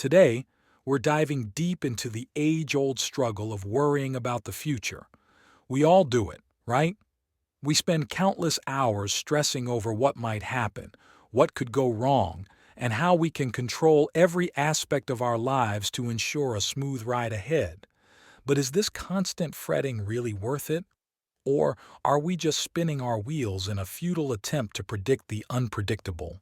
Today, we're diving deep into the age-old struggle of worrying about the future. We all do it, right? We spend countless hours stressing over what might happen, what could go wrong, and how we can control every aspect of our lives to ensure a smooth ride ahead. But is this constant fretting really worth it? Or are we just spinning our wheels in a futile attempt to predict the unpredictable?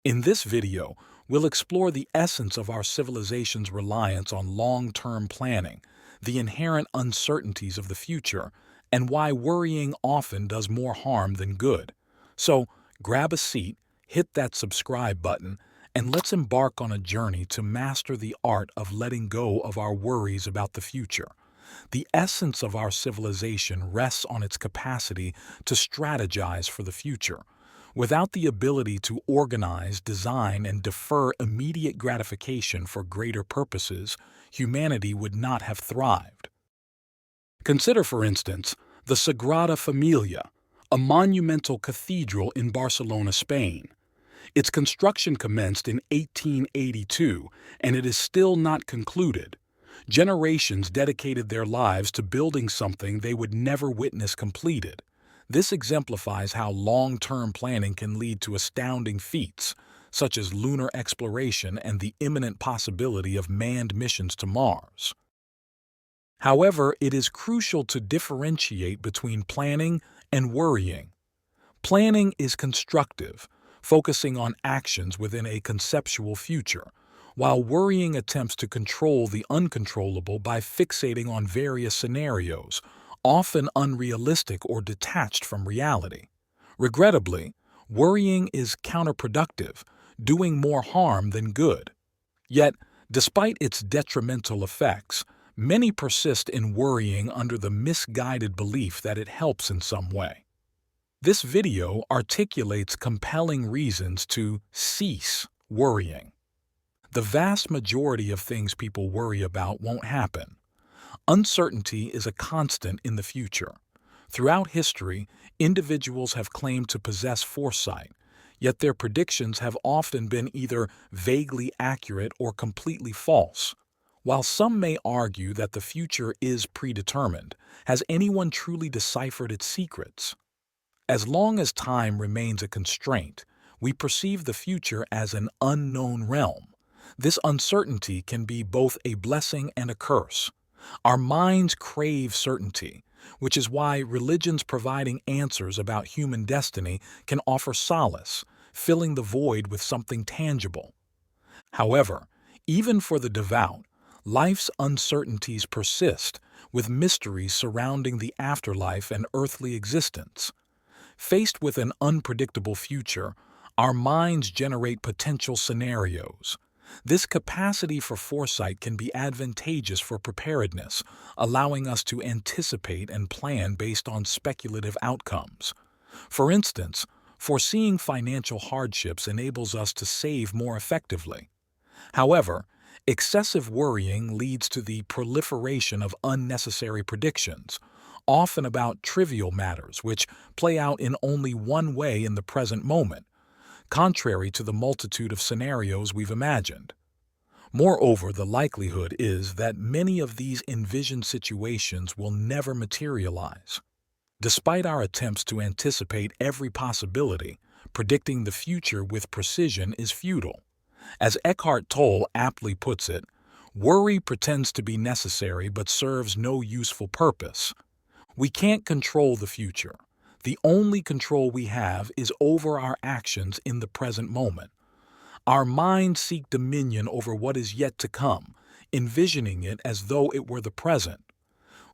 In this video, we'll explore the essence of our civilization's reliance on long-term planning, the inherent uncertainties of the future, and why worrying often does more harm than good. So, grab a seat, hit that subscribe button, and let's embark on a journey to master the art of letting go of our worries about the future. The essence of our civilization rests on its capacity to strategize for the future. Without the ability to organize, design, and defer immediate gratification for greater purposes, humanity would not have thrived. Consider, for instance, the Sagrada Familia, a monumental cathedral in Barcelona, Spain. Its construction commenced in 1882, and it is still not concluded. Generations dedicated their lives to building something they would never witness completed. This exemplifies how long-term planning can lead to astounding feats, such as lunar exploration and the imminent possibility of manned missions to Mars. However, it is crucial to differentiate between planning and worrying. Planning is constructive, focusing on actions within a conceptual future, while worrying attempts to control the uncontrollable by fixating on various scenarios, often unrealistic or detached from reality. Regrettably, worrying is counterproductive, doing more harm than good. Yet, despite its detrimental effects, many persist in worrying under the misguided belief that it helps in some way. This video articulates compelling reasons to cease worrying. The vast majority of things people worry about won't happen. Uncertainty is a constant in the future. Throughout history, individuals have claimed to possess foresight, yet their predictions have often been either vaguely accurate or completely false. While some may argue that the future is predetermined, has anyone truly deciphered its secrets? As long as time remains a constraint, we perceive the future as an unknown realm. This uncertainty can be both a blessing and a curse. Our minds crave certainty, which is why religions providing answers about human destiny can offer solace, filling the void with something tangible. However, even for the devout, life's uncertainties persist, with mysteries surrounding the afterlife and earthly existence. Faced with an unpredictable future, our minds generate potential scenarios. This capacity for foresight can be advantageous for preparedness, allowing us to anticipate and plan based on speculative outcomes. For instance, foreseeing financial hardships enables us to save more effectively. However, excessive worrying leads to the proliferation of unnecessary predictions, often about trivial matters which play out in only one way in the present moment, contrary to the multitude of scenarios we've imagined. Moreover, the likelihood is that many of these envisioned situations will never materialize. Despite our attempts to anticipate every possibility, predicting the future with precision is futile. As Eckhart Tolle aptly puts it, worry pretends to be necessary but serves no useful purpose. We can't control the future. The only control we have is over our actions in the present moment. Our minds seek dominion over what is yet to come, envisioning it as though it were the present.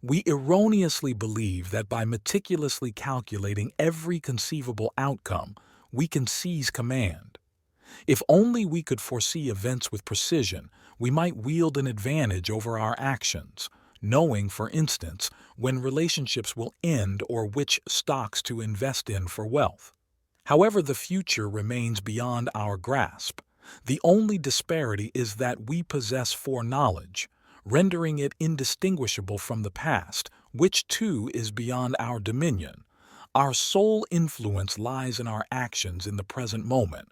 We erroneously believe that by meticulously calculating every conceivable outcome, we can seize command. If only we could foresee events with precision, we might wield an advantage over our actions, knowing, for instance, when relationships will end or which stocks to invest in for wealth. However, the future remains beyond our grasp. The only disparity is that we possess foreknowledge, rendering it indistinguishable from the past, which too is beyond our dominion. Our sole influence lies in our actions in the present moment.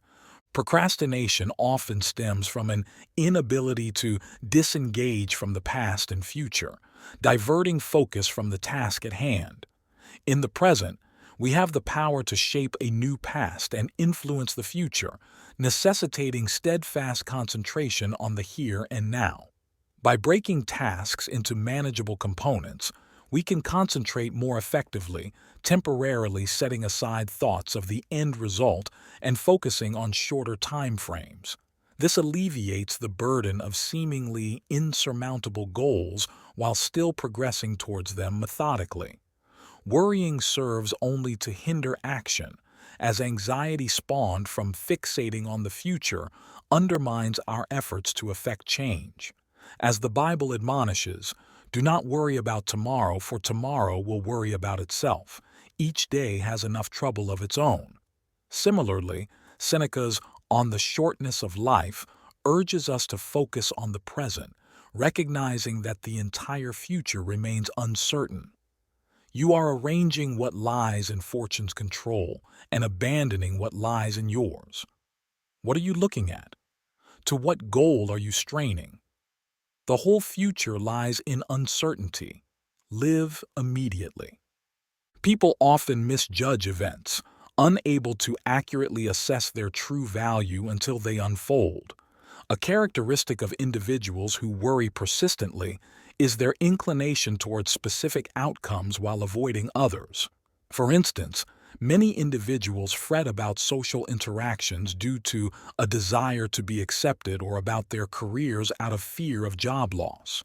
Procrastination often stems from an inability to disengage from the past and future, diverting focus from the task at hand. In the present, we have the power to shape a new past and influence the future, necessitating steadfast concentration on the here and now. By breaking tasks into manageable components, we can concentrate more effectively, temporarily setting aside thoughts of the end result and focusing on shorter time frames. This alleviates the burden of seemingly insurmountable goals while still progressing towards them methodically. Worrying serves only to hinder action, as anxiety spawned from fixating on the future undermines our efforts to effect change. As the Bible admonishes, do not worry about tomorrow, for tomorrow will worry about itself. Each day has enough trouble of its own. Similarly, Seneca's On the Shortness of Life urges us to focus on the present, recognizing that the entire future remains uncertain. You are arranging what lies in fortune's control and abandoning what lies in yours. What are you looking at? To what goal are you straining? The whole future lies in uncertainty. Live immediately. People often misjudge events, unable to accurately assess their true value until they unfold. A characteristic of individuals who worry persistently is their inclination towards specific outcomes while avoiding others. For instance, many individuals fret about social interactions due to a desire to be accepted or about their careers out of fear of job loss.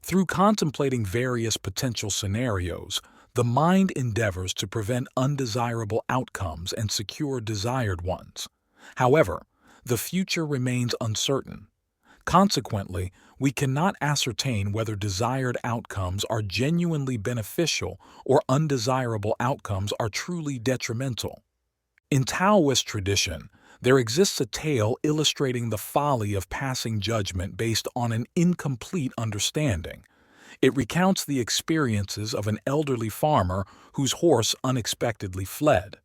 Through contemplating various potential scenarios, the mind endeavors to prevent undesirable outcomes and secure desired ones. However, the future remains uncertain. Consequently, we cannot ascertain whether desired outcomes are genuinely beneficial or undesirable outcomes are truly detrimental. In Taoist tradition, there exists a tale illustrating the folly of passing judgment based on an incomplete understanding. It recounts the experiences of an elderly farmer whose horse unexpectedly fled.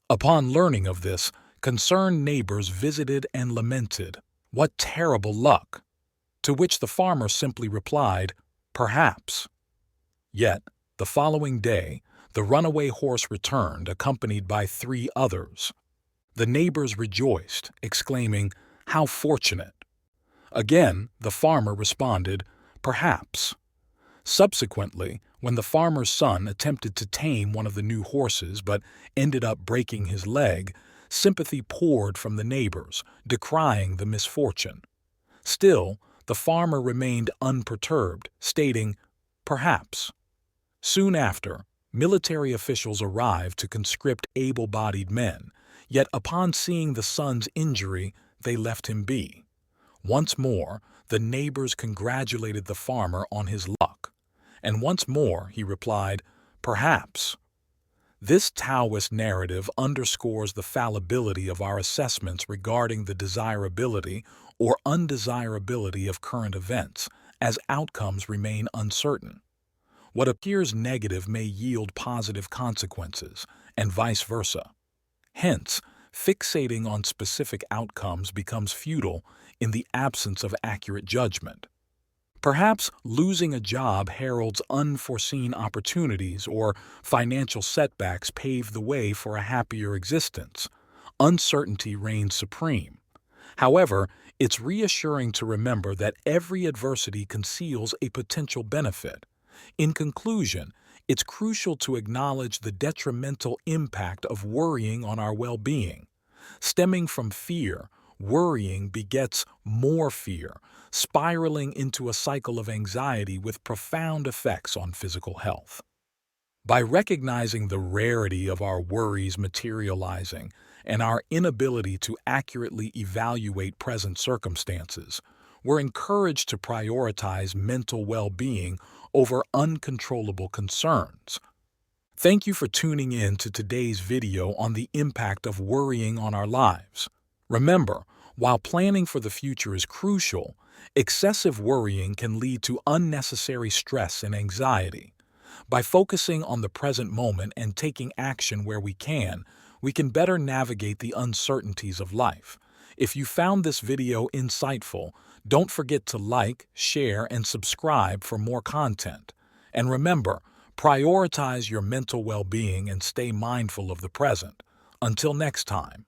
Upon learning of this, concerned neighbors visited and lamented, "What terrible luck!" To which the farmer simply replied, "Perhaps." Yet, the following day, the runaway horse returned, accompanied by 3 others. The neighbors rejoiced, exclaiming, "How fortunate!" Again, the farmer responded, "Perhaps." Subsequently, when the farmer's son attempted to tame one of the new horses but ended up breaking his leg, sympathy poured from the neighbors, decrying the misfortune. Still, the farmer remained unperturbed, stating, "Perhaps." Soon after, military officials arrived to conscript able-bodied men, yet upon seeing the son's injury, they left him be. Once more, the neighbors congratulated the farmer on his luck, and once more he replied, "Perhaps." This Taoist narrative underscores the fallibility of our assessments regarding the desirability or undesirability of current events, as outcomes remain uncertain. What appears negative may yield positive consequences, and vice versa. Hence, fixating on specific outcomes becomes futile in the absence of accurate judgment. Perhaps losing a job heralds unforeseen opportunities, or financial setbacks pave the way for a happier existence. Uncertainty reigns supreme. However, it's reassuring to remember that every adversity conceals a potential benefit. In conclusion, it's crucial to acknowledge the detrimental impact of worrying on our well-being. Stemming from fear, worrying begets more fear, spiraling into a cycle of anxiety with profound effects on physical health. By recognizing the rarity of our worries materializing and our inability to accurately evaluate present circumstances, we're encouraged to prioritize mental well-being over uncontrollable concerns. Thank you for tuning in to today's video on the impact of worrying on our lives. Remember, while planning for the future is crucial, excessive worrying can lead to unnecessary stress and anxiety. By focusing on the present moment and taking action where we can better navigate the uncertainties of life, If you found this video insightful, don't forget to like, share, and subscribe for more content. And remember, prioritize your mental well-being and stay mindful of the present. Until next time.